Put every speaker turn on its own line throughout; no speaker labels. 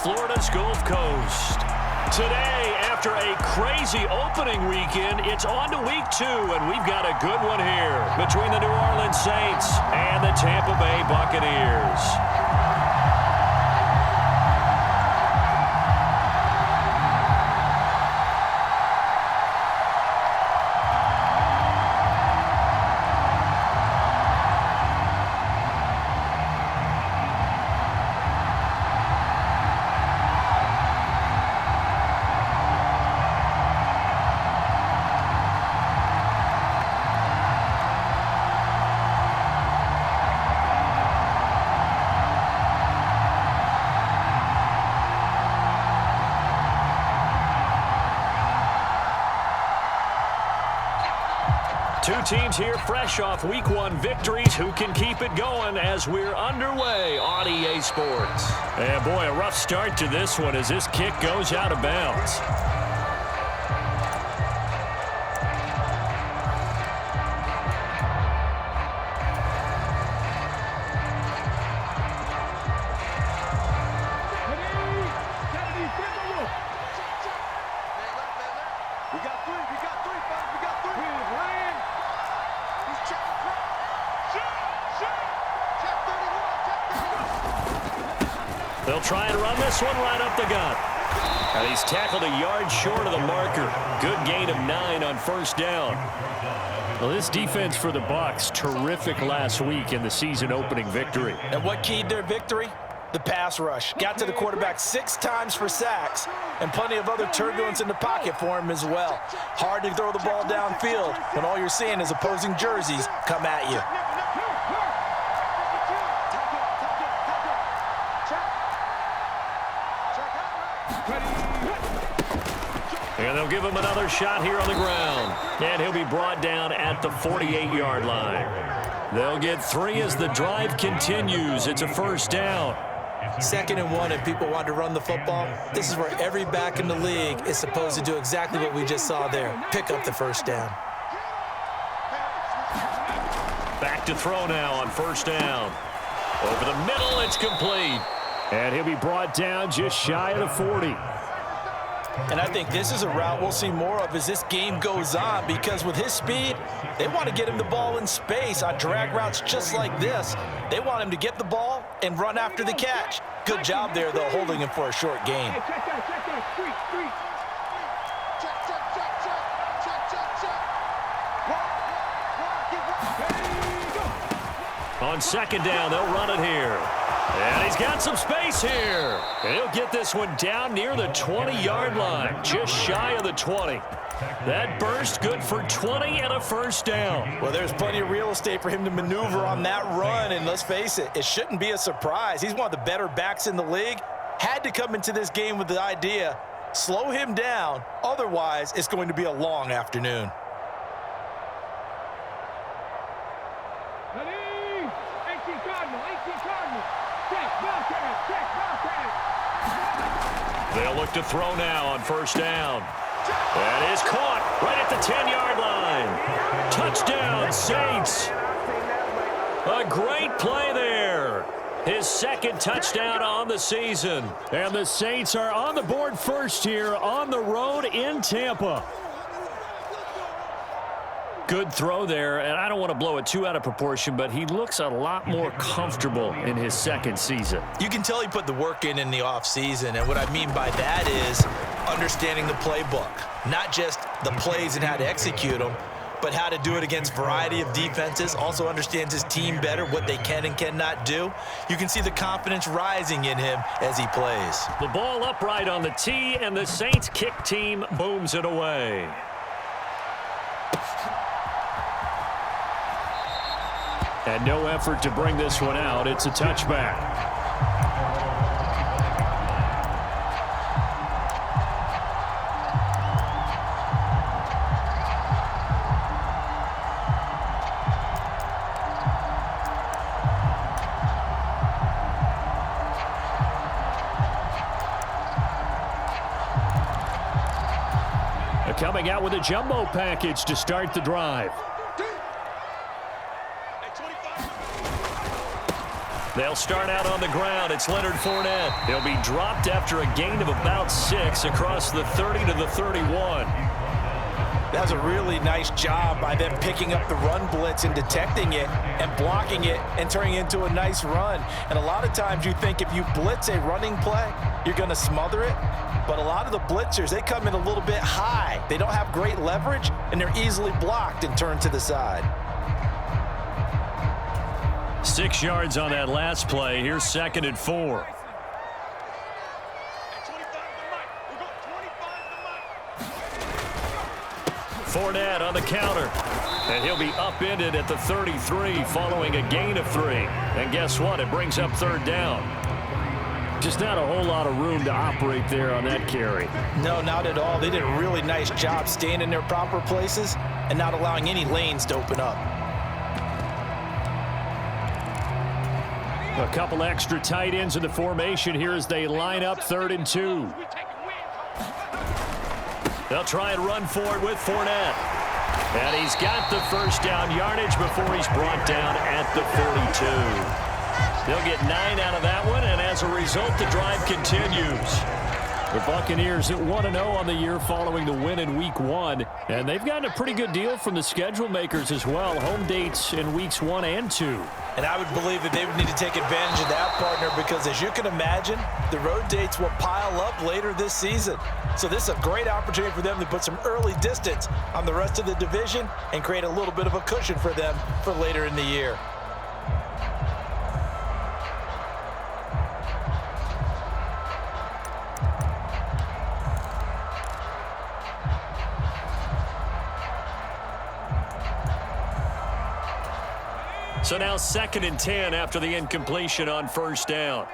Florida's Gulf Coast. Today, after a crazy opening weekend, it's on to week 2, and we've got a good one here between the New Orleans Saints and the Tampa Bay Buccaneers. Two teams here fresh off Week 1 victories. Who can keep it going as we're underway on EA Sports? And boy, a rough start to this one as this kick goes out of bounds. They'll try and run this one right up the gut. And he's tackled a yard short of the marker. Good gain of 9 on first down. Well, this defense for the Bucs, terrific last week in the season-opening victory.
And what keyed their victory? The pass rush. Got to the quarterback 6 times for sacks, and plenty of other turbulence in the pocket for him as well. Hard to throw the ball downfield when all you're seeing is opposing jerseys come at you.
And they'll give him another shot here on the ground. And he'll be brought down at the 48-yard line. They'll get 3 as the drive continues. It's a first down.
2nd and 1, if people want to run the football, this is where every back in the league is supposed to do exactly what we just saw there. Pick up the first down.
Back to throw now on first down. Over the middle, it's complete. And he'll be brought down just shy of the 40.
And I think this is a route we'll see more of as this game goes on, because with his speed, they want to get him the ball in space on drag routes just like this. They want him to get the ball and run after the catch. Good job there, though, holding him for a short gain.
On second down, they'll run it here. And he's got some space here. And he'll get this one down near the 20-yard line, just shy of the 20. That burst good for 20 and a first down.
Well, there's plenty of real estate for him to maneuver on that run, and let's face it, it shouldn't be a surprise. He's one of the better backs in the league. Had to come into this game with the idea, slow him down, otherwise it's going to be a long afternoon.
They'll look to throw now on first down. That is caught right at the 10-yard line. Touchdown, Saints. A great play there. His 2nd touchdown on the season. And the Saints are on the board first here on the road in Tampa. Good throw there, and I don't want to blow it too out of proportion, but he looks a lot more comfortable in his 2nd season.
You can tell he put the work in the offseason, and what I mean by that is understanding the playbook. Not just the plays and how to execute them, but how to do it against a variety of defenses. Also understands his team better, what they can and cannot do. You can see the confidence rising in him as he plays.
The ball upright on the tee, and the Saints kick team booms it away. And no effort to bring this one out. It's a touchback. Coming out with a jumbo package to start the drive. They'll start out on the ground. It's Leonard Fournette. He'll be dropped after a gain of about 6 across the 30 to the 31.
That was a really nice job by them picking up the run blitz and detecting it and blocking it and turning it into a nice run. And a lot of times you think if you blitz a running play, you're going to smother it. But a lot of the blitzers, they come in a little bit high. They don't have great leverage, and they're easily blocked and turned to the side.
6 yards on that last play. Here's 2nd and 4. Fournette on the counter. And he'll be upended at the 33 following a gain of 3. And guess what? It brings up 3rd down. Just not a whole lot of room to operate there on that carry.
No, not at all. They did a really nice job staying in their proper places and not allowing any lanes to open up.
A couple extra tight ends in the formation here as they line up 3rd and 2. They'll try and run forward with Fournette. And he's got the first down yardage before he's brought down at the 42. They'll get 9 out of that one, and as a result, the drive continues. The Buccaneers at 1-0 on the year following the win in Week 1. And they've gotten a pretty good deal from the schedule makers as well. Home dates in Weeks 1 and 2.
And I would believe that they would need to take advantage of that, partner, because as you can imagine, the road dates will pile up later this season. So this is a great opportunity for them to put some early distance on the rest of the division and create a little bit of a cushion for them for later in the year.
So now 2nd and 10 after the incompletion on 1st down.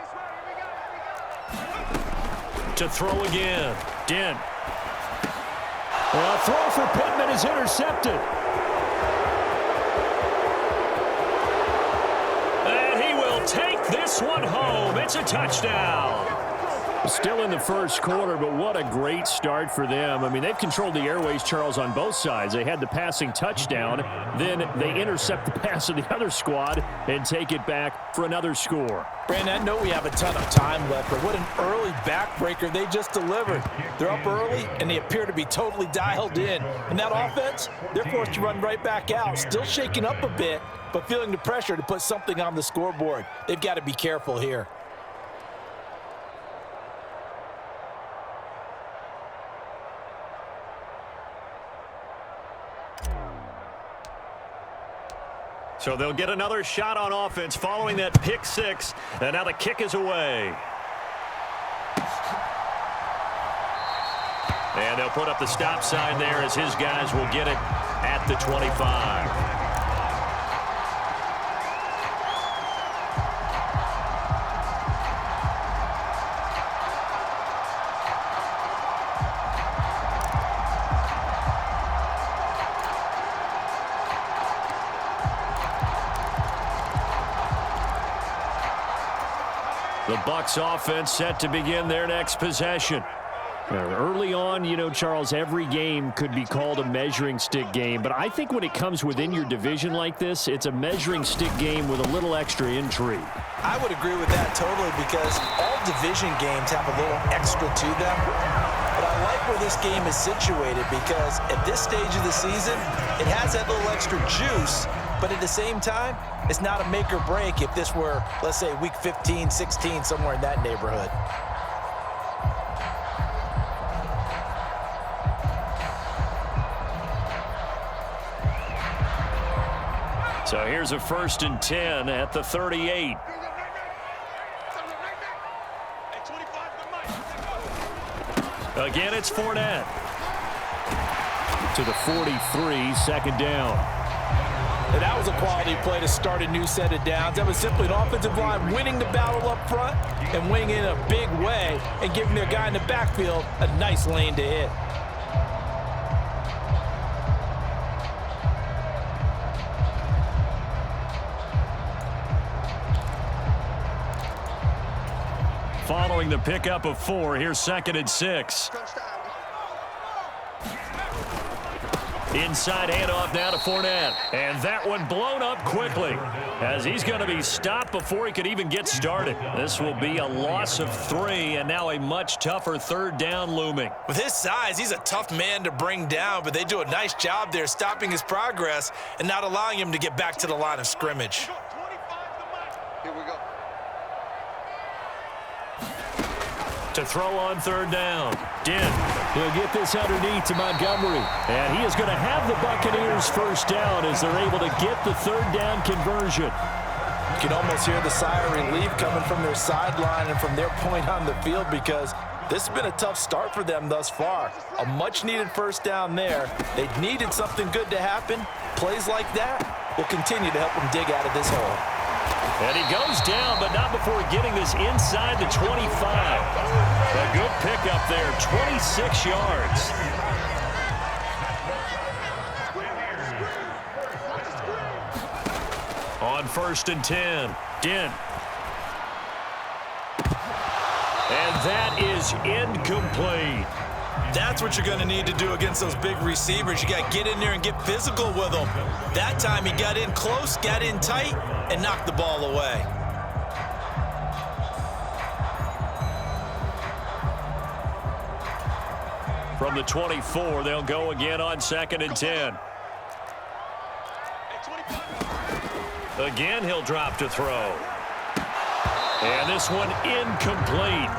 To throw again. Dent. A throw for Pittman is intercepted. And he will take this one home. It's a touchdown. Still in the first quarter, but what a great start for them. I mean, they've controlled the airways, Charles, on both sides. They had the passing touchdown. Then they intercept the pass of the other squad and take it back for another score.
Brandon, I know we have a ton of time left, but what an early backbreaker they just delivered. They're up early, and they appear to be totally dialed in. And that offense, they're forced to run right back out, still shaking up a bit, but feeling the pressure to put something on the scoreboard. They've got to be careful here.
So they'll get another shot on offense following that pick 6. And now the kick is away. And they'll put up the stop sign there as his guys will get it at the 25. The Bucs offense set to begin their next possession. Early on, you know, Charles, every game could be called a measuring stick game. But I think when it comes within your division like this, it's a measuring stick game with a little extra intrigue.
I would agree with that totally because all division games have a little extra to them. But I like where this game is situated because at this stage of the season, it has that little extra juice. But at the same time, it's not a make or break if this were, let's say, week 15, 16, somewhere in that neighborhood.
So here's a 1st and 10 at the 38. Again, it's Fournette. To the 43, 2nd down.
And that was a quality play to start a new set of downs. That was simply an offensive line winning the battle up front and winning in a big way and giving their guy in the backfield a nice lane to hit.
Following the pickup of 4, here's 2nd and 6. Inside handoff now to Fournette. And that one blown up quickly as he's going to be stopped before he could even get started. This will be a loss of 3 and now a much tougher 3rd down looming.
With his size, he's a tough man to bring down, but they do a nice job there stopping his progress and not allowing him to get back to the line of scrimmage.
Here we go.
To throw on 3rd down. Dent. He'll get this underneath to Montgomery. And he is going to have the Buccaneers 1st down as they're able to get the 3rd down conversion.
You can almost hear the sigh of relief coming from their sideline and from their point on the field because this has been a tough start for them thus far. A much-needed 1st down there. They needed something good to happen. Plays like that will continue to help them dig out of this hole.
And he goes down, but not before getting this inside the 25. A good pickup there, 26 yards. On 1st and 10, Dent. And that is incomplete.
That's what you're going to need to do against those big receivers. You got to get in there and get physical with them. That time he got in close, got in tight, and knocked the ball away.
From the 24, they'll go again on 2nd and 10. Again, he'll drop to throw. And this one incomplete.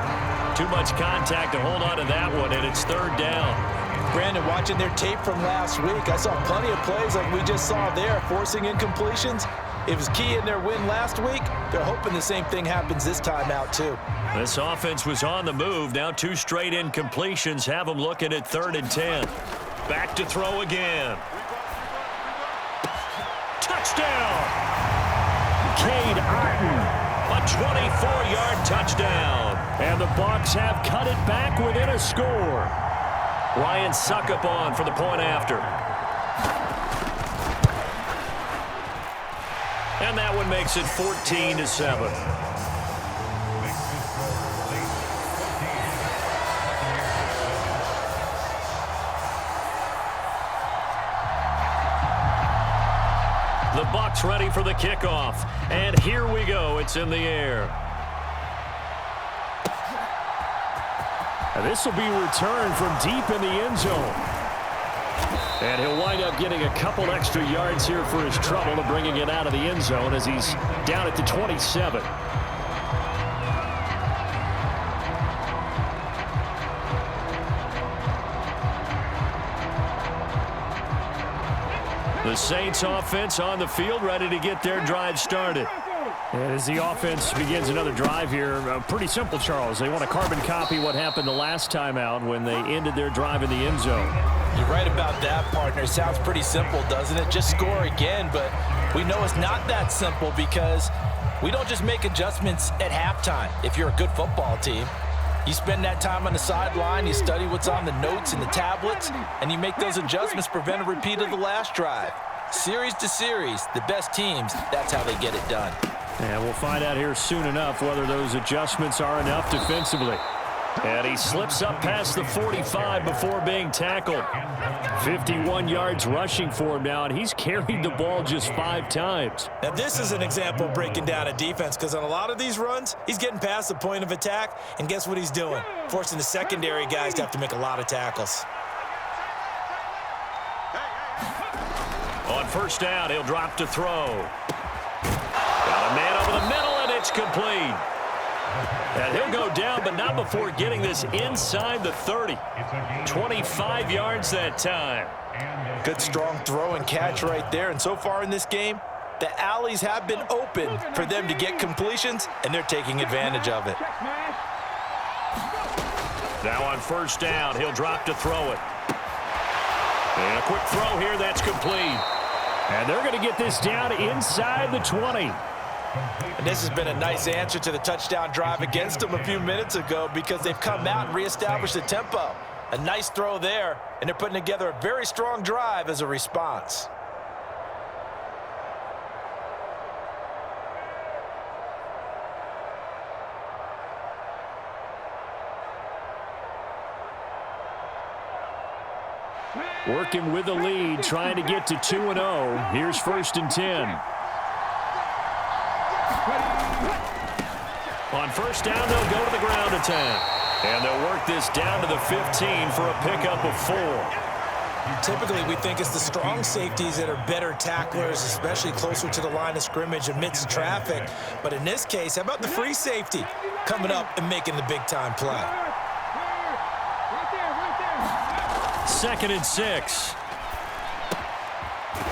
Too much contact to hold on to that one, and it's 3rd down.
Brandon, watching their tape from last week, I saw plenty of plays like we just saw there, forcing incompletions. It was key in their win last week. They're hoping the same thing happens this time out, too.
This offense was on the move. Now 2 straight incompletions have them looking at 3rd and 10. Back to throw again. Touchdown! Cade Otton. A 24-yard touchdown. And the Bucs have cut it back within a score. Ryan Suckup on for the point after. And that one makes it 14-7. The Bucs ready for the kickoff. And here we go. It's in the air. And this will be returned from deep in the end zone. And he'll wind up getting a couple extra yards here for his trouble to bringing it out of the end zone as he's down at the 27. The Saints offense on the field, ready to get their drive started. And as the offense begins another drive here, pretty simple, Charles. They want to carbon copy what happened the last time out when they ended their drive in the end zone.
You're right about that, partner. Sounds pretty simple, doesn't it? Just score again, but we know it's not that simple because we don't just make adjustments at halftime. If you're a good football team, you spend that time on the sideline, you study what's on the notes and the tablets, and you make those adjustments to prevent a repeat of the last drive. Series to series, the best teams, that's how they get it done.
And we'll find out here soon enough whether those adjustments are enough defensively. And he slips up past the 45 before being tackled. 51 yards rushing for him now, and he's carried the ball just 5 times.
Now, this is an example of breaking down a defense because on a lot of these runs, he's getting past the point of attack, and guess what he's doing? Forcing the secondary guys to have to make a lot of tackles.
On 1st down, he'll drop to throw. Got a man over the middle, and it's complete. And he'll go down, but not before getting this inside the 30. 25 yards that time.
Good, strong throw and catch right there. And so far in this game, the alleys have been open for them to get completions, and they're taking advantage of it.
Now on 1st down, he'll drop to throw it. And a quick throw here, that's complete. And they're going to get this down inside the 20.
And this has been a nice answer to the touchdown drive against them a few minutes ago because they've come out and reestablished the tempo. A nice throw there, and they're putting together a very strong drive as a response.
Working with the lead, trying to get to 2-0. Here's 1st and 10. On 1st down, they'll go to the ground attack. And they'll work this down to the 15 for a pickup of 4.
Typically, we think it's the strong safeties that are better tacklers, especially closer to the line of scrimmage amidst traffic. But in this case, how about the free safety coming up and making the big-time play?
2nd and 6.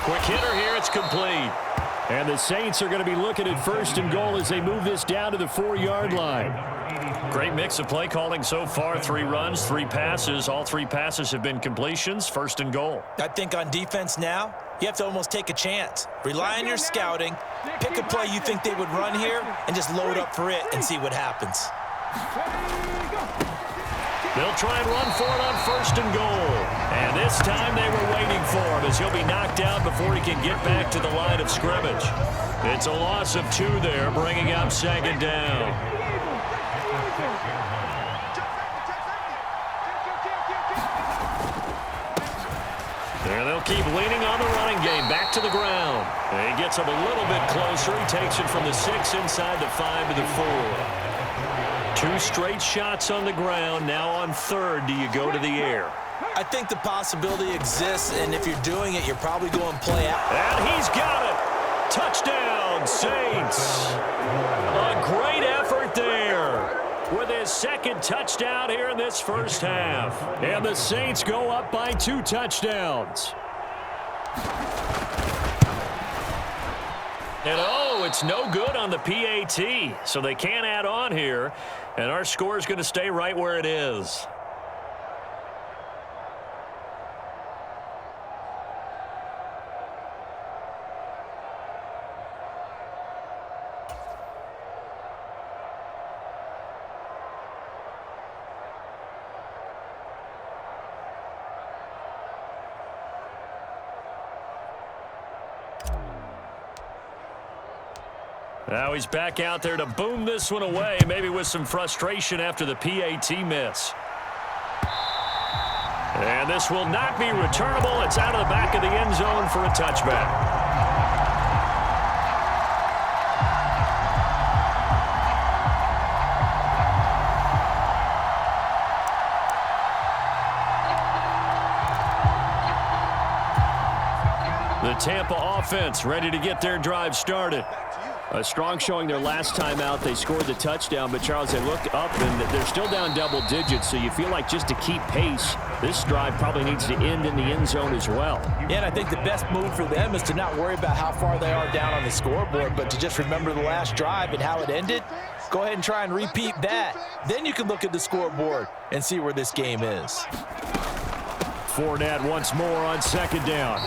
Quick hitter here. It's complete. And the Saints are going to be looking at 1st and goal as they move this down to the 4-yard line. Great mix of play calling so far. 3 runs, 3 passes. All 3 passes have been completions. 1st and goal.
I think on defense now, you have to almost take a chance. Rely on your scouting. Pick a play you think they would run here and just load up for it and see what happens.
They'll try and run for it on 1st and goal. And this time they were waiting for him as he'll be knocked out before he can get back to the line of scrimmage. It's a loss of 2 there, bringing up 2nd down. There they'll keep leaning on the running game. Back to the ground. And he gets him a little bit closer. He takes it from the 6 inside the 5 to the 4. 2 straight shots on the ground. Now on 3rd, do you go to the air?
I think the possibility exists, and if you're doing it, you're probably going to play out.
And he's got it. Touchdown, Saints. A great effort there with his 2nd touchdown here in this 1st half. And the Saints go up by 2 touchdowns. And it's no good on the PAT, so they can't add on here, and our score is going to stay right where it is. Now he's back out there to boom this one away, maybe with some frustration after the PAT miss. And this will not be returnable. It's out of the back of the end zone for a touchback. The Tampa offense ready to get their drive started. A strong showing their last time out. They scored the touchdown, but, Charles, they look up, and they're still down double digits, so you feel like just to keep pace, this drive probably needs to end in the end zone as well.
Yeah, and I think the best move for them is to not worry about how far they are down on the scoreboard, but to just remember the last drive and how it ended. Go ahead and try and repeat that. Then you can look at the scoreboard and see where this game is.
Fournette once more on 2nd down.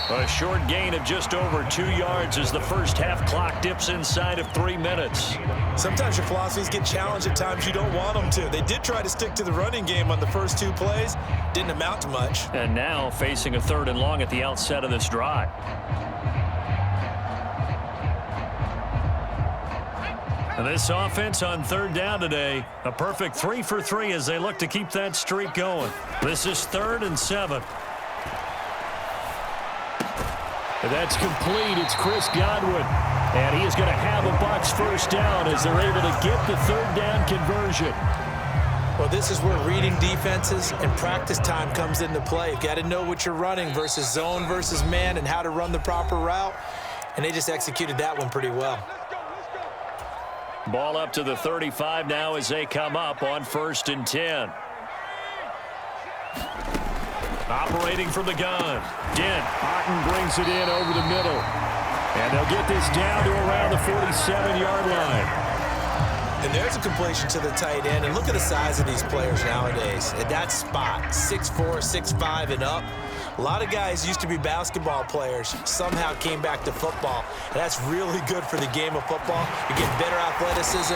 A short gain of just over 2 yards as the 1st half clock dips inside of 3 minutes.
Sometimes your philosophies get challenged at times you don't want them to. They did try to stick to the running game on the first 2 plays. Didn't amount to much.
And now facing a 3rd and long at the outset of this drive. And this offense on 3rd down today, a perfect 3 for 3 as they look to keep that streak going. This is 3rd and 7. That's complete. It's Chris Godwin. And he is going to have a Bucs 1st down as they're able to get the 3rd down conversion.
Well, this is where reading defenses and practice time comes into play. You've got to know what you're running versus zone versus man and how to run the proper route. And they just executed that one pretty well.
Ball up to the 35 now as they come up on 1st and 10. Operating from the gun. Dent. Otten brings it in over the middle. And they'll get this down to around the 47-yard line.
And there's a completion to the tight end. And look at the size of these players nowadays. At that spot, 6'4", 6'5", and up. A lot of guys used to be basketball players, somehow came back to football. And that's really good for the game of football. You get better athleticism,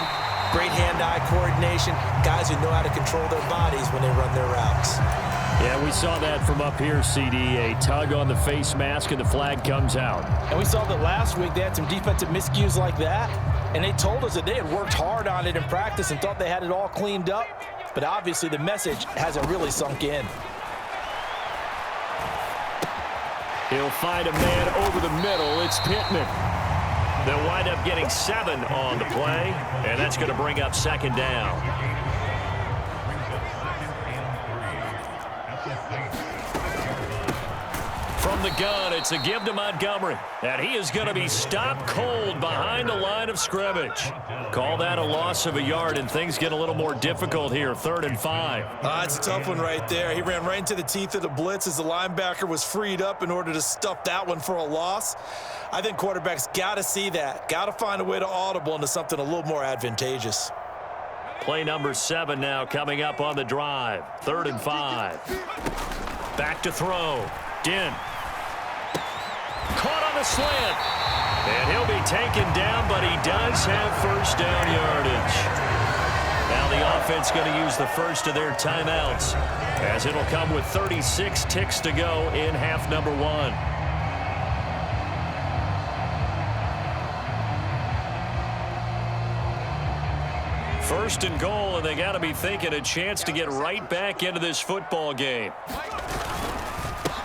great hand-eye coordination, guys who know how to control their bodies when they run their routes.
Yeah, we saw that from up here, CD. A tug on the face mask, and the flag comes out.
And we saw that last week they had some defensive miscues like that, and they told us that they had worked hard on it in practice and thought they had it all cleaned up, but obviously the message hasn't really sunk in.
He'll find a man over the middle. It's Pittman. They'll wind up getting 7 on the play, and that's going to bring up second down. From the gun, it's a give to Montgomery. And he is going to be stopped cold behind the line of scrimmage. Call that a loss of a yard, and things get a little more difficult here, 3rd and 5.
It's a tough one right there. He ran right into the teeth of the blitz as the linebacker was freed up in order to stuff that one for a loss. I think quarterbacks got to see that. Got to find a way to audible into something a little more advantageous.
Play number 7 now coming up on the drive. 3rd and 5. Back to throw. Din. Caught on the slant. And he'll be taken down, but he does have first down yardage. Now the offense going to use the first of their timeouts, as it'll come with 36 ticks to go in half number 1. First and goal, and they got to be thinking a chance to get right back into this football game.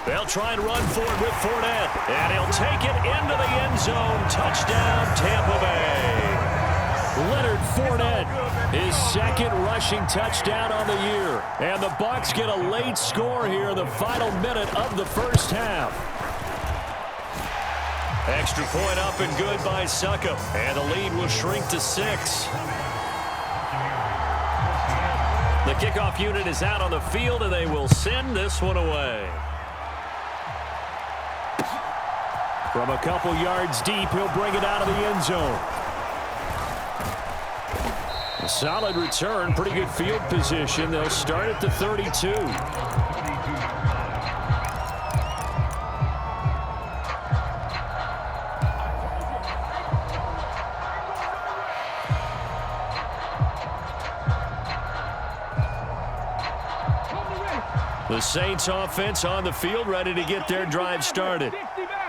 They'll try and run for it with Fournette, and he'll take it into the end zone. Touchdown, Tampa Bay. Leonard Fournette, his 2nd rushing touchdown on the year. And the Bucs get a late score here in the final minute of the first half. Extra point up and good by Succop, and the lead will shrink to 6. The kickoff unit is out on the field, and they will send this one away. From a couple yards deep, he'll bring it out of the end zone. A solid return, pretty good field position. They'll start at the 32. The Saints offense on the field, ready to get their drive started.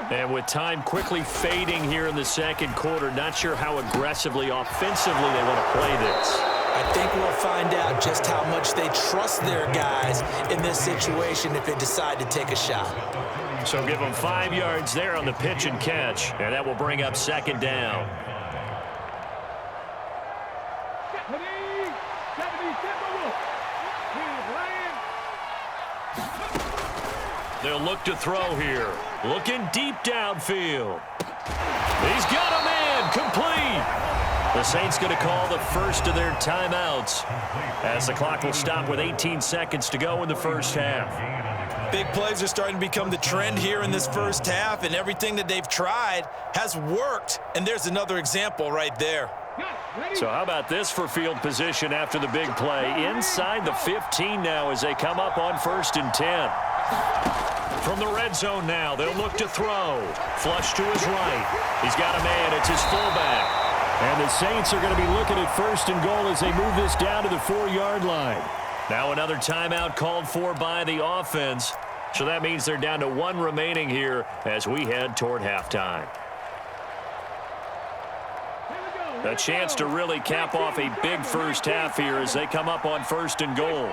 And with time quickly fading here in the second quarter, not sure how aggressively, offensively they want to play this.
I think we'll find out just how much they trust their guys in this situation if they decide to take a shot.
So give them 5 yards there on the pitch and catch, and that will bring up second down. They'll look to throw here. Looking deep downfield. He's got a man. Complete. The Saints going to call the first of their timeouts, as the clock will stop with 18 seconds to go in the first half.
Big plays are starting to become the trend here in this first half, and everything that they've tried has worked. And there's another example right there.
So how about this for field position after the big play? Inside the 15 now as they come up on 1st and 10. From the red zone now, they'll look to throw. Flush to his right. He's got a man. It's his fullback. And the Saints are going to be looking at 1st and goal as they move this down to the 4-yard line. Now another timeout called for by the offense. So that means they're down to 1 remaining here as we head toward halftime. A chance to really cap off a big first half here as they come up on 1st and goal.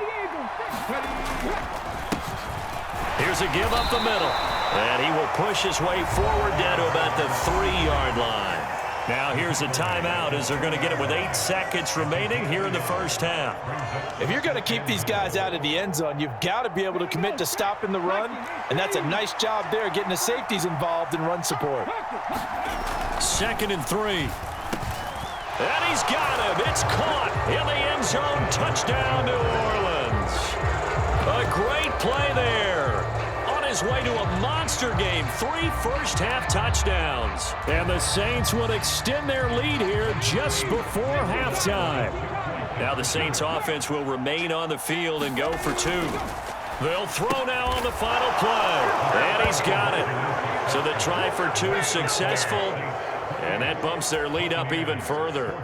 Here's a give up the middle. And he will push his way forward down to about the 3-yard line. Now here's a timeout as they're going to get it with 8 seconds remaining here in the first half.
If you're going to keep these guys out of the end zone, you've got to be able to commit to stopping the run. And that's a nice job there, getting the safeties involved in run support.
2nd and 3. And he's got him. It's caught in the end zone. Touchdown, New Orleans. A great play there. On his way to a monster game. 3 first-half touchdowns. And the Saints will extend their lead here just before halftime. Now the Saints offense will remain on the field and go for 2. They'll throw now on the final play. And he's got it. So the try for 2 successful. And that bumps their lead up even further.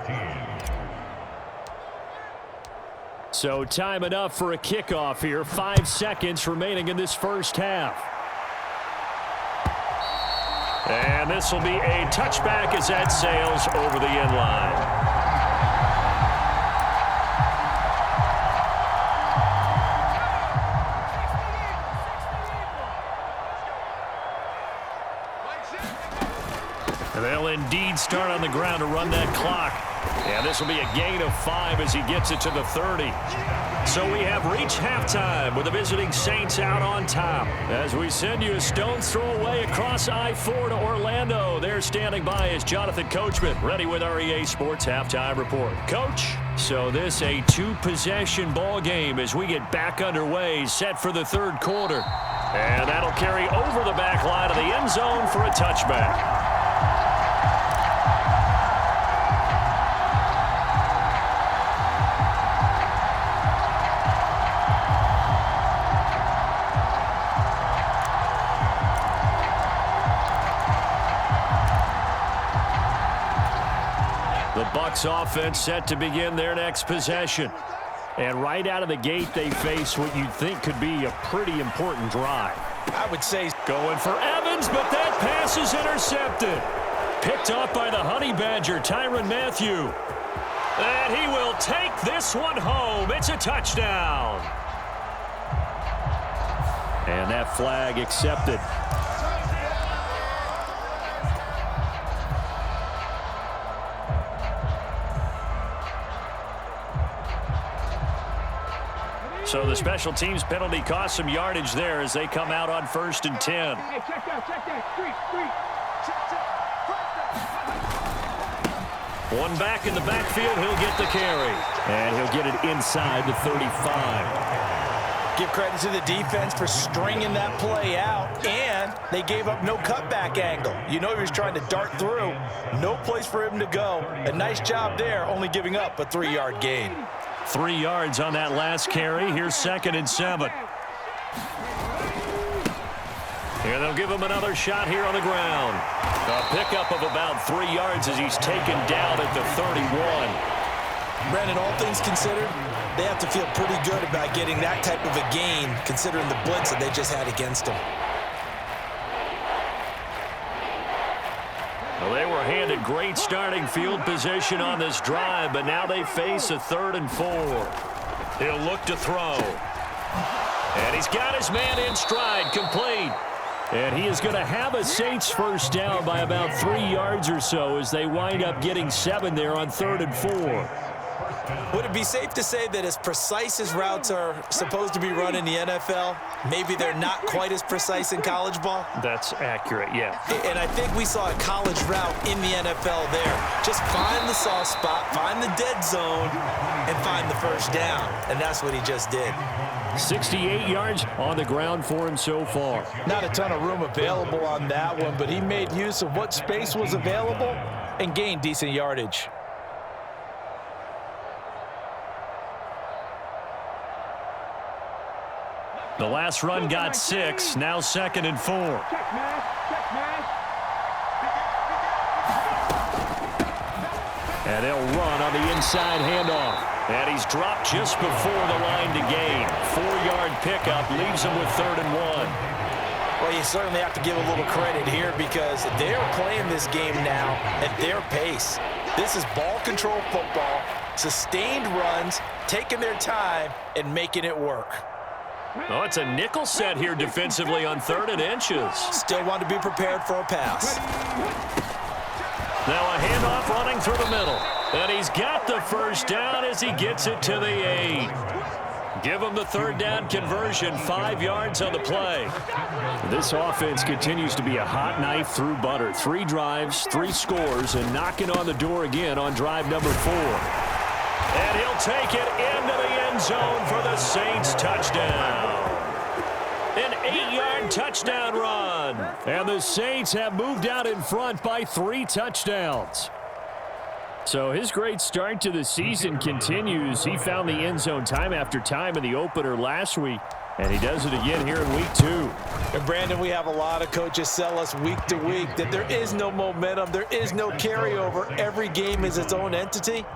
So time enough for a kickoff here. 5 seconds remaining in this first half. And this will be a touchback as that sails over the end line. indeed start on the ground to run that clock. And this will be a gain of 5 as he gets it to the 30. So we have reached halftime with the visiting Saints out on top. As we send you a stone's throw away across I-4 to Orlando. There standing by is Jonathan Coachman, ready with our EA Sports Halftime Report. Coach, so this a 2-possession ball game as we get back underway, set for the third quarter. And that'll carry over the back line of the end zone for a touchback. Bucs offense set to begin their next possession. And right out of the gate, they face what you'd think could be a pretty important drive.
I would say
going for Evans, but that pass is intercepted. Picked off by the Honey Badger, Tyrann Mathieu. And he will take this one home. It's a touchdown. And that flag accepted. So the special teams penalty cost some yardage there as they come out on 1st and 10.
Hey, check that. Three.
One back in the backfield, he'll get the carry. And he'll get it inside the 35.
Give credit to the defense for stringing that play out, and they gave up no cutback angle. You know he was trying to dart through. No place for him to go. A nice job there, only giving up a 3-yard gain.
3 yards on that last carry. Here's 2nd and 7. And they'll give him another shot here on the ground. A pickup of about 3 yards as he's taken down at the 31.
Brandon, all things considered, they have to feel pretty good about getting that type of a gain considering the blitz that they just had against them.
Well, they were handed great starting field position on this drive, but now they face a 3rd and 4. He'll look to throw. And he's got his man in stride, complete. And he is going to have a Saints first down by about 3 yards or so as they wind up getting 7 there on 3rd and 4.
Would it be safe to say that as precise as routes are supposed to be run in the NFL, maybe they're not quite as precise in college ball?
That's accurate, yeah.
And I think we saw a college route in the NFL there. Just find the soft spot, find the dead zone, and find the first down. And that's what he just did.
68 yards on the ground for him so far.
Not a ton of room available on that one, but he made use of what space was available and gained decent yardage.
The last run got 6, now 2nd and 4. And they'll run on the inside handoff. And he's dropped just before the line to gain. 4-yard pickup leaves him with 3rd and 1.
Well, you certainly have to give a little credit here because they're playing this game now at their pace. This is ball control football, sustained runs, taking their time, and making it work.
Oh, it's a nickel set here defensively on 3rd and inches.
Still want to be prepared for a pass.
Now a handoff running through the middle. And he's got the first down as he gets it to the 8. Give him the 3rd down conversion, 5 yards on the play. This offense continues to be a hot knife through butter. 3 drives, 3 scores, and knocking on the door again on drive number 4. And he'll take it into the end zone for the Saints touchdown. An 8-yard touchdown run. And the Saints have moved out in front by 3 touchdowns. So his great start to the season continues. He found the end zone time after time in the opener last week. And he does it again here in week 2.
And Brandon, we have a lot of coaches sell us week to week that there is no momentum, there is no carryover. Every game is its own entity.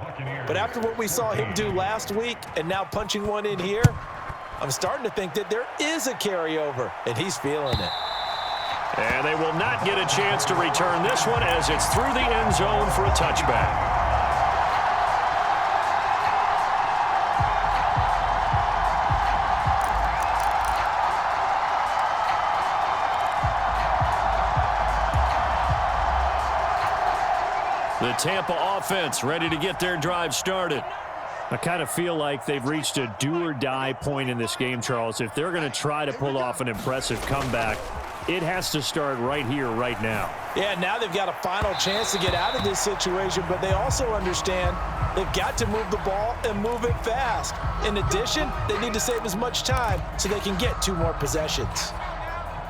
But after what we saw him do last week and now punching one in here, I'm starting to think that there is a carryover, and he's feeling it.
And they will not get a chance to return this one as it's through the end zone for a touchback. The Tampa offense ready to get their drive started.
I kind of feel like they've reached a do-or-die point in this game, Charles. If they're going to try to pull off an impressive comeback, it has to start right here, right now.
Yeah, now they've got a final chance to get out of this situation, but they also understand they've got to move the ball and move it fast. In addition, they need to save as much time so they can get 2 more possessions.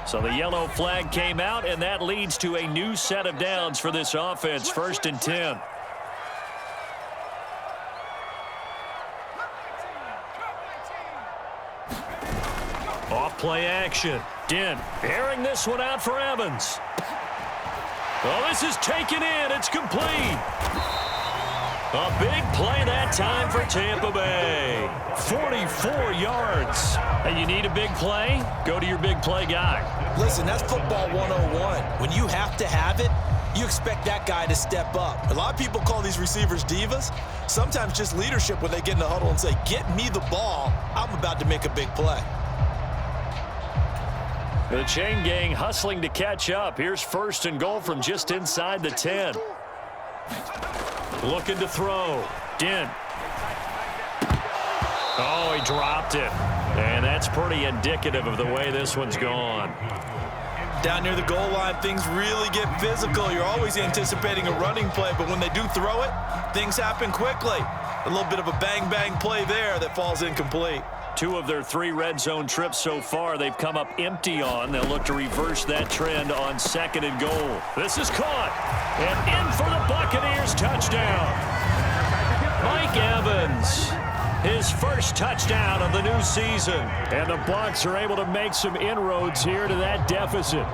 So the yellow flag came out, and that leads to a new set of downs for this offense, 1st and 10. Off-play action. Dent airing this one out for Evans. Oh, this is taken in. It's complete. A big play that time for Tampa Bay. 44 yards. Hey, you need a big play? Go to your big play guy.
Listen, that's football 101. When you have to have it, you expect that guy to step up. A lot of people call these receivers divas. Sometimes just leadership when they get in the huddle and say, get me the ball. I'm about to make a big play.
The chain gang hustling to catch up. Here's 1st and goal from just inside the 10. Looking to throw. Dent. Oh, he dropped it. And that's pretty indicative of the way this one's gone.
Down near the goal line, things really get physical. You're always anticipating a running play, but when they do throw it, things happen quickly. A little bit of a bang-bang play there that falls incomplete.
2 of their 3 red zone trips so far they've come up empty on. They'll look to reverse that trend on 2nd and goal. This is caught. And in for the Buccaneers touchdown. Mike Evans, his first touchdown of the new season.
And the Bucs are able to make some inroads here to that deficit.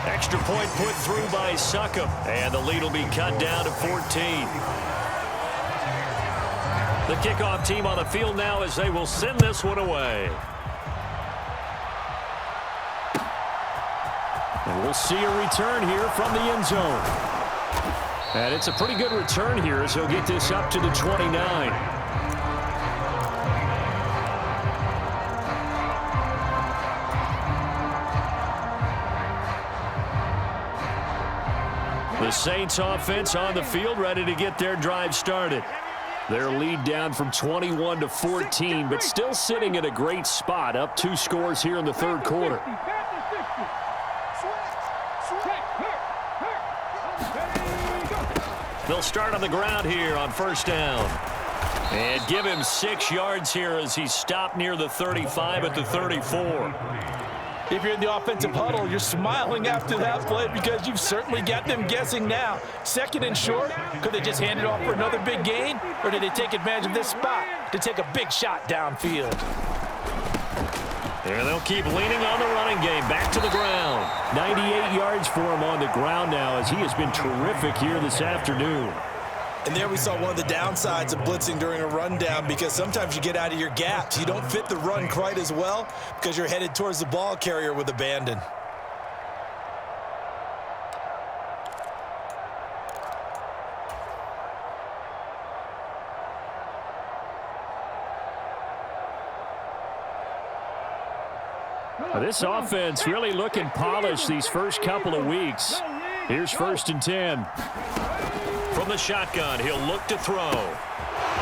Extra point put through by Succop, and the lead will be cut down to 14. The kickoff team on the field now as they will send this one away.
And we'll see a return here from the end zone. And it's a pretty good return here as he'll get this up to the 29.
The Saints offense on the field ready to get their drive started.
Their lead down from 21 to 14, but still sitting at a great spot, up 2 scores here in the 3rd quarter.
They'll start on the ground here on 1st down. And give him 6 yards here as he stopped near the 35 at the 34.
If you're in the offensive huddle, you're smiling after that play because you've certainly got them guessing now. 2nd and short, could they just hand it off for another big gain? Or did they take advantage of this spot to take a big shot downfield?
And they'll keep leaning on the running game. Back to the ground.
98 yards for him on the ground now as he has been terrific here this afternoon.
And there we saw one of the downsides of blitzing during a rundown because sometimes you get out of your gaps. You don't fit the run quite as well because you're headed towards the ball carrier with abandon.
This offense really looking polished these first couple of weeks. Here's 1st and 10.
From the shotgun, he'll look to throw.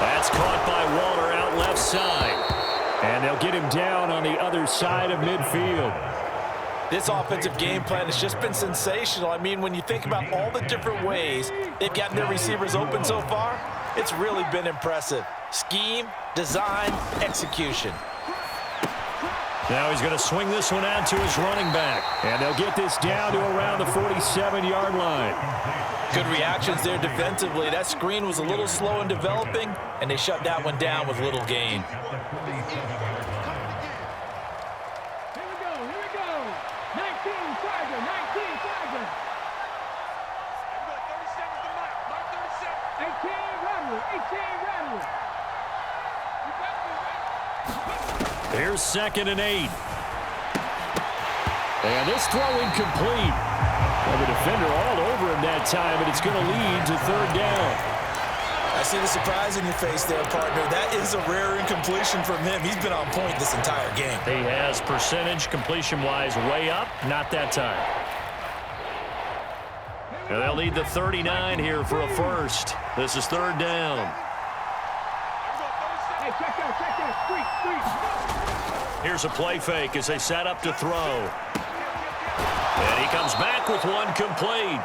That's caught by Waller out left side.
And they'll get him down on the other side of midfield.
This offensive game plan has just been sensational. I mean, when you think about all the different ways they've gotten their receivers open so far, it's really been impressive. Scheme, design, execution.
Now he's going to swing this one out to his running back.
And they'll get this down to around the 47-yard line.
Good reactions there defensively. That screen was a little slow in developing, and they shut that one down with little gain.
Here we go. 19 Tiger, 19 Tiger.
37's the mark. Mark 37.
18 Rattler, 18 Rattler. You got me, right?
Here's 2nd and 8.
And this throw incomplete. Well, the defender all over him that time, and it's going to lead to 3rd down.
That see the surprise in your face there, partner. That is a rare incompletion from him. He's been on point this entire game.
He has percentage completion-wise way up, not that time. And they'll need the 39 here for a first. This is third down.
Hey, check that. Street.
Here's a play fake as they set up to throw. And he comes back with one complete.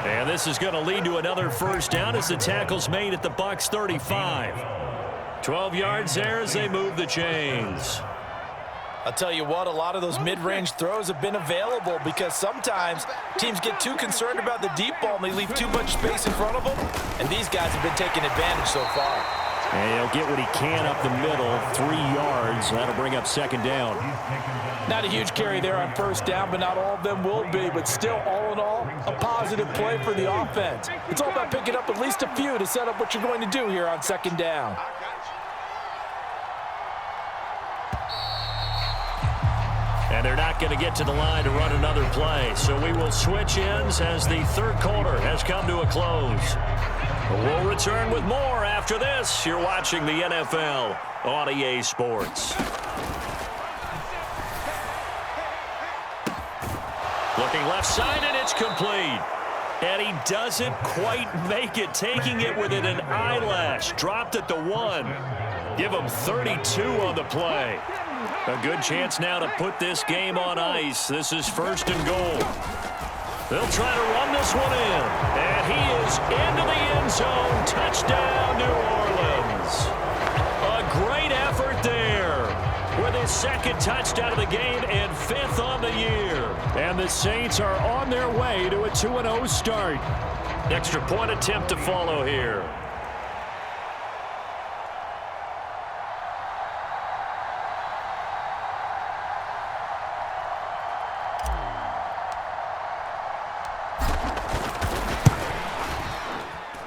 And this is going to lead to another first down as the tackle's made at the Bucs 35. 12 yards there as they move the chains.
I'll tell you what, a lot of those mid-range throws have been available because sometimes teams get too concerned about the deep ball and they leave too much space in front of them. And these guys have been taking advantage so far.
And he'll get what he can up the middle, 3 yards. That'll bring up second down.
Not a huge carry there on first down, but not all of them will be. But still, all in all, a positive play for the offense. It's all about picking up at least a few to set up what you're going to do here on second down.
And they're not going to get to the line to run another play. So we will switch ends as the third quarter has come to a close. We'll return with more after this. You're watching the NFL on EA Sports. Looking left side, and it's complete. And he doesn't quite make it, taking it within an eyelash. Dropped at the 1. Give him 32 on the play. A good chance now to put this game on ice. This is first and goal. They'll try to run this one in. And he is into the end zone. Touchdown, New Orleans. A great effort there with his second touchdown of the game and 5th on the year.
And the Saints are on their way to a 2-0 start.
Extra point attempt to follow here.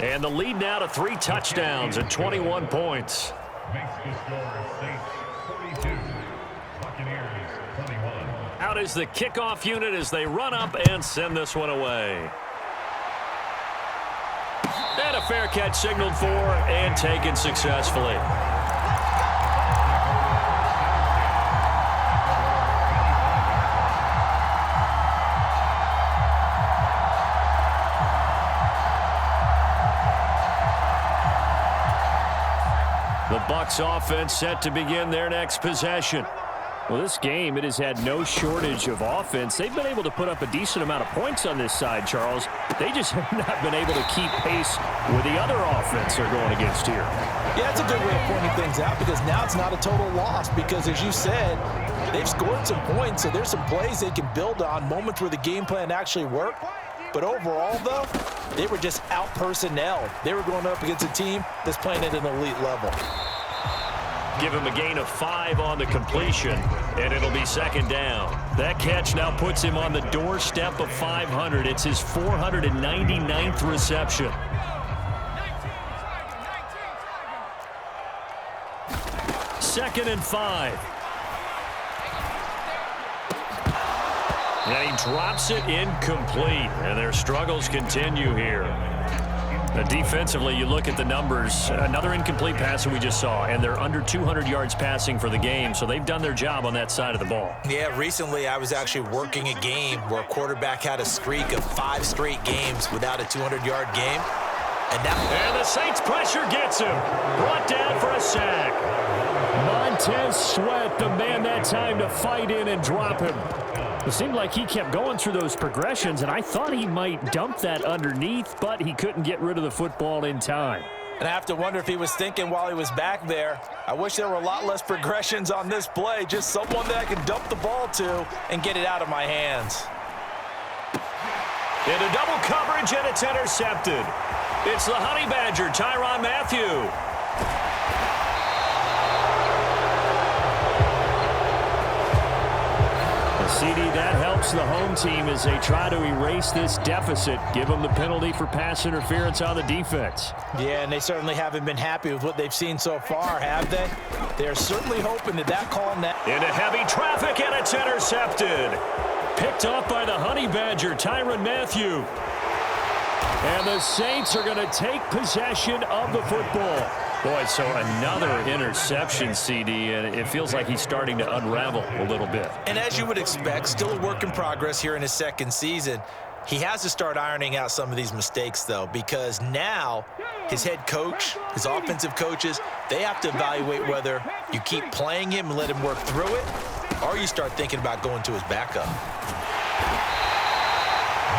And the lead now to 3 touchdowns and 21 points. Out is the kickoff unit as they run up and send this one away. And a fair catch signaled for and taken successfully. The Bucs offense set to begin their next possession.
Well, this game, it has had no shortage of offense. They've been able to put up a decent amount of points on this side, Charles. They just have not been able to keep pace with the other offense they're going against here.
Yeah, that's a good way of pointing things out because now it's not a total loss because, as you said, they've scored some points, so there's some plays they can build on, moments where the game plan actually worked. But overall, though, they were just out-personnelled. They were going up against a team that's playing at an elite level.
Give him a gain of 5 on the completion, and it'll be second down. That catch now puts him on the doorstep of 500. It's his 499th reception. Second and 5. And he drops it incomplete, and their struggles continue here. Now, defensively, you look at the numbers. Another incomplete pass that we just saw, and they're under 200 yards passing for the game, so they've done their job on that side of the ball.
Yeah, recently I was actually working a game where a quarterback had a streak of 5 straight games without a 200-yard game.
And the Saints pressure gets him. Brought down for a sack.
Montez Sweat, the man that time to fight in and drop him. It seemed like he kept going through those progressions, and I thought he might dump that underneath, but he couldn't get rid of the football in time.
And I have to wonder if he was thinking while he was back there, I wish there were a lot less progressions on this play, just someone that I can dump the ball to and get it out of my hands.
Into double coverage, and it's intercepted. It's the Honey Badger, Tyrann Mathieu.
CD, that helps the home team as they try to erase this deficit, give them the penalty for pass interference on the defense.
Yeah, and they certainly haven't been happy with what they've seen so far, have they? They're certainly hoping that call now.
Into heavy traffic, and it's intercepted. Picked off by the Honey Badger, Tyrann Mathieu.
And the Saints are going to take possession of the football. Boy, so another interception, CD, and it feels like he's starting to unravel a little bit.
And as you would expect, still a work in progress here in his second season. He has to start ironing out some of these mistakes, though, because now his head coach, his offensive coaches, they have to evaluate whether you keep playing him and let him work through it, or you start thinking about going to his backup.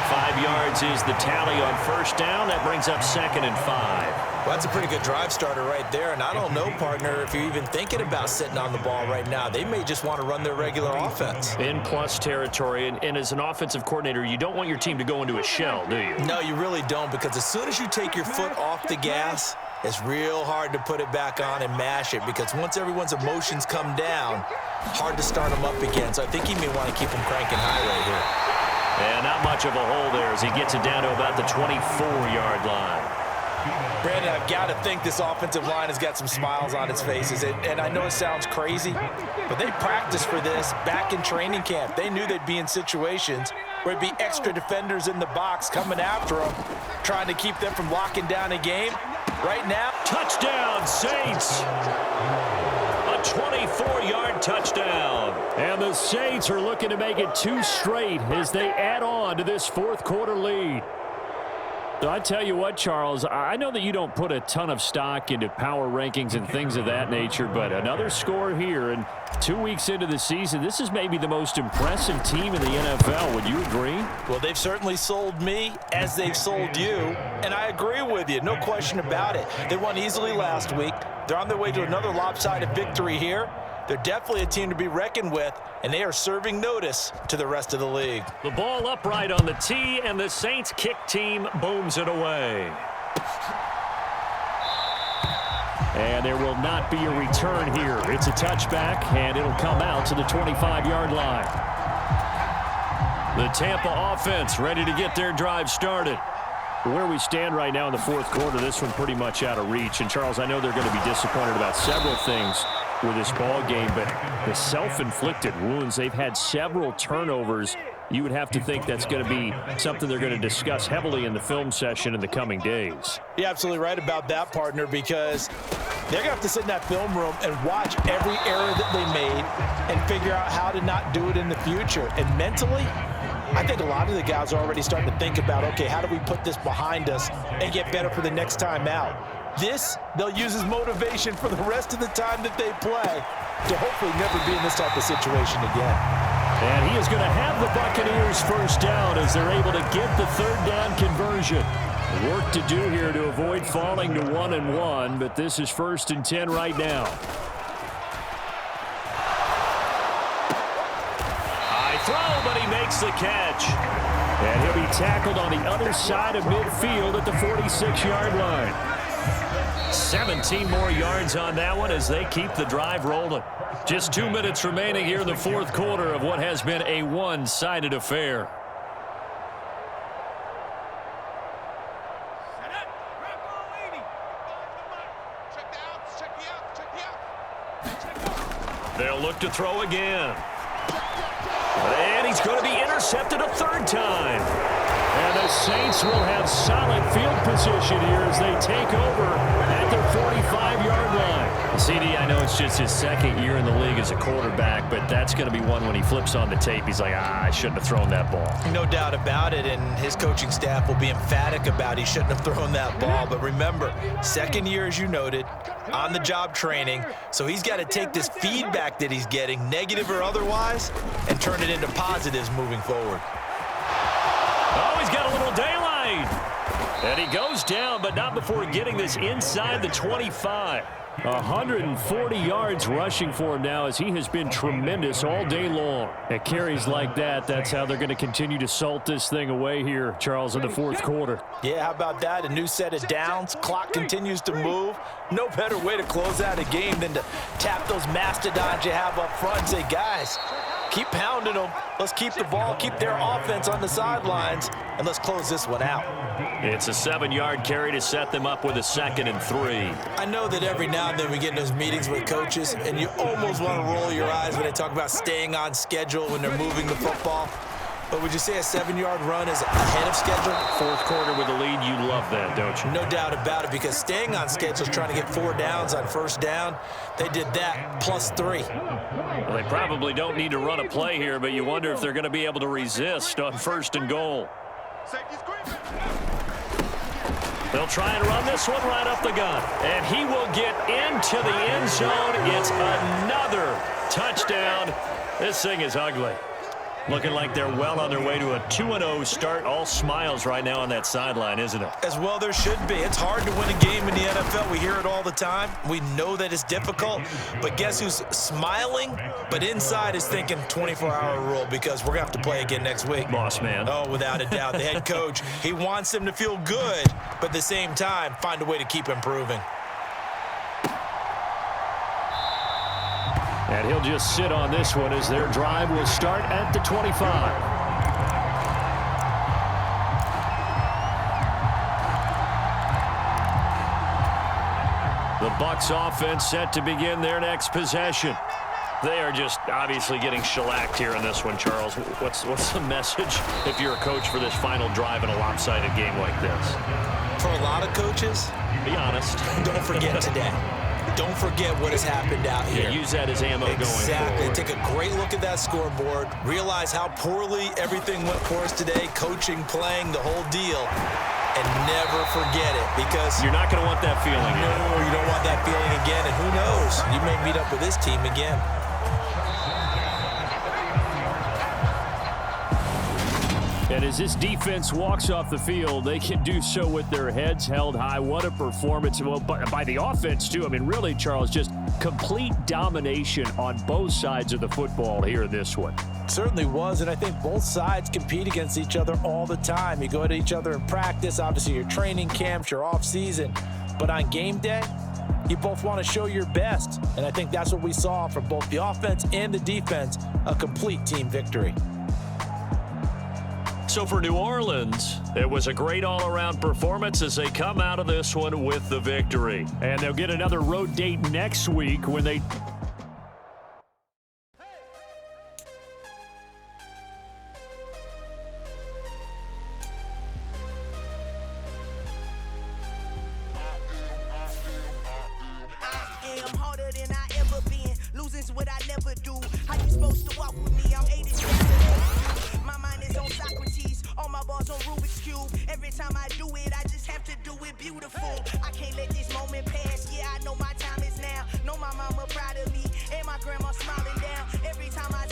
5 yards is the tally on first down. That brings up 2nd and 5.
Well, that's a pretty good drive starter right there, and I don't know, partner, if you're even thinking about sitting on the ball right now. They may just want to run their regular offense.
In plus territory, and as an offensive coordinator, you don't want your team to go into a shell, do you?
No, you really don't, because as soon as you take your foot off the gas, it's real hard to put it back on and mash it, because once everyone's emotions come down, hard to start them up again. So I think he may want to keep them cranking high right here.
And not much of a hole there as he gets it down to about the 24-yard line.
Brandon, I've got to think this offensive line has got some smiles on its faces. And I know it sounds crazy, but they practiced for this back in training camp. They knew they'd be in situations where there'd be extra defenders in the box coming after them, trying to keep them from locking down a game. Right now,
Touchdown, Saints! A 24-yard touchdown.
And the Saints are looking to make it 2 straight as they add on to this fourth quarter lead. So I tell you what, Charles, I know that you don't put a ton of stock into power rankings and things of that nature, but another score here, and 2 weeks into the season, this is maybe the most impressive team in the NFL. Would you agree?
well, they've certainly sold me as they've sold you, and I agree with you, no question about it. They won easily last week. They're on their way to another lopsided victory here. They're definitely a team to be reckoned with, and they are serving notice to the rest of the league.
The ball upright on the tee, and the Saints kick team booms it away.
And there will not be a return here. It's a touchback, and it'll come out to the 25-yard line. The Tampa offense ready to get their drive started. Where we stand right now in the fourth quarter, this one pretty much out of reach. And, Charles, I know they're going to be disappointed about several things with this ball game, but the self-inflicted wounds, they've had several turnovers. You would have to think that's going to be something they're going to discuss heavily in the film session in the coming days.
You're absolutely right about that, partner, because they're going to have to sit in that film room and watch every error that they made and figure out how to not do it in the future. And mentally, I think a lot of the guys are already starting to think about, okay, how do we put this behind us and get better for the next time out? This, they'll use as motivation for the rest of the time that they play to hopefully never be in this type of situation again.
And he is going to have the Buccaneers first down as they're able to get the third down conversion. Work to do here to avoid falling to 1-1, but this is 1st and 10 right now.
High throw, but he makes the catch.
And he'll be tackled on the other side of midfield at the 46-yard line.
17 more yards on that one as they keep the drive rolling. Just 2 minutes remaining here in the fourth quarter of what has been a one-sided affair. They'll look to throw again. And he's going to be intercepted a third time.
And the Saints will have solid field position here as they take over at their 45-yard line.
CD, I know it's just his second year in the league as a quarterback, but that's going to be one when he flips on the tape, he's like, I shouldn't have thrown that ball.
No doubt about it, and his coaching staff will be emphatic about he shouldn't have thrown that ball. But remember, second year, as you noted, on-the-job training, so he's got to take this feedback that he's getting, negative or otherwise, and turn it into positives moving forward.
Oh, he's got a little daylight. And he goes down, but not before getting this inside the 25.
140 yards rushing for him now as he has been tremendous all day long. At carries like that, that's how they're going to continue to salt this thing away here, Charles, in the fourth quarter.
Yeah, how about that? A new set of downs. Clock continues to move. No better way to close out a game than to tap those mastodons you have up front and say, guys, keep pounding them. Let's keep the ball, keep their offense on the sidelines, and let's close this one out.
It's a 7-yard carry to set them up with a 2nd and 3.
I know that every now and then we get in those meetings with coaches, and you almost want to roll your eyes when they talk about staying on schedule when they're moving the football. But would you say a 7-yard run is ahead of schedule?
Fourth quarter with a lead, you love that, don't you?
No doubt about it, because staying on schedule is trying to get 4 downs on first down. They did that plus 3.
Well, they probably don't need to run a play here, but you wonder if they're going to be able to resist on first and goal. They'll try and run this one right up the gun. And he will get into the end zone. It's another touchdown. This thing is ugly. Looking like they're well on their way to a 2-0 start. All smiles right now on that sideline, isn't it?
As well there should be. It's hard to win a game in the NFL. We hear it all the time. We know that it's difficult. But guess who's smiling? But inside is thinking 24-hour rule, because we're going to have to play again next week.
Boss man.
Oh, without a doubt. The head coach, he wants them to feel good, but at the same time, find a way to keep improving.
And he'll just sit on this one as their drive will start at the 25. The Bucs offense set to begin their next possession. They are just obviously getting shellacked here in this one, Charles. What's the message if you're a coach for this final drive in a lopsided game like this?
For a lot of coaches,
be honest.
Don't forget today. Don't forget what has happened out here.
Yeah, use that as ammo going forward.
Exactly. Take a great look at that scoreboard. Realize how poorly everything went for us today. Coaching, playing, the whole deal. And never forget it, because
you're not going to want that feeling again.
No, you don't want that feeling again. And who knows? You may meet up with this team again.
And as this defense walks off the field, they can do so with their heads held high. What a performance. Well, by the offense, too. I mean, really, Charles, just complete domination on both sides of the football here in this one.
Certainly was, and I think both sides compete against each other all the time. You go at each other in practice, obviously your training camps, your off-season. But on game day, you both want to show your best. And I think that's what we saw from both the offense and the defense, a complete team victory.
So for New Orleans, it was a great all-around performance as they come out of this one with the victory. And they'll get another road date next week when they...
What I never do. How you supposed to walk with me? I'm 80 steps. My mind is on Socrates. All my balls on Rubik's Cube. Every time I do it, I just have to do it beautiful. I can't let this moment pass. Yeah, I know my time is now. Know my mama proud of me. And my grandma smiling down. Every time I